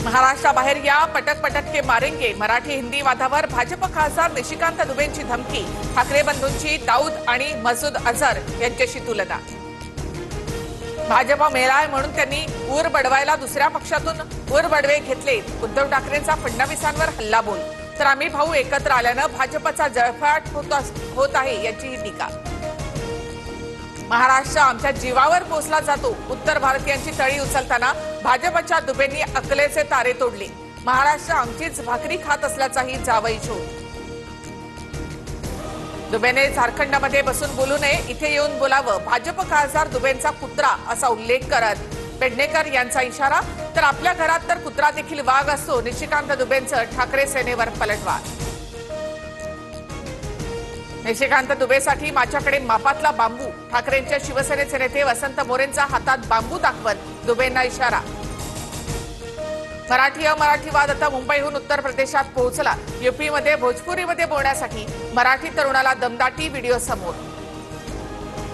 महाराष्ट्राबाहेर या, पटक पटक के मारेंगे। मराठी हिंदी वादावर भाजप खासदार निशिकांत दुबेंची धमकी। ठाकरे बंधूंची दाऊद आणि मसूद अझर यांच्याशी तुलना। भाजप मेळाय म्हणून त्यांनी ऊर बडवायला दुसऱ्या पक्षातून ऊर बडवे घेतले। उद्धव ठाकरेंचा फडणवीसांवर हल्लाबोल। तर आम्ही भाऊ एकत्र आल्यानं भाजपचा जळफाट होत आहे याची टीका। महाराष्ट्र आमच्या जीवावर पोचला जातो। उत्तर भारतीयांची तळी उचलताना भाजपच्या दुबेंनी अकलेचे तारे तोडले। महाराष्ट्र आमचीच भाकरी खात असल्याचाही जावई शोध। दुबेने झारखंडमध्ये बसून बोलू नये, इथे येऊन बोलावं। भाजप खासदार दुबेंचा कुत्रा असा उल्लेख करत पेडणेकर यांचा इशारा। तर आपल्या घरात तर कुत्रा देखील वाघ असतो। निशिकांत दुबेंचं ठाकरे सेनेवर पलटवार। निशिकांत दुबेसाठी माझ्याकडे मापातला बांबू। ठाकरेंच्या शिवसेनेचे नेते वसंत मोरेंचा हातात बांबू दाखवत दुबेंना इशारा। मराठी अमराठीवाद आता मुंबईहून उत्तर प्रदेशात पोहोचला। यूपीमध्ये भोजपुरीमध्ये बोलण्यासाठी मराठी तरुणाला दमदाटी व्हिडिओ समोर।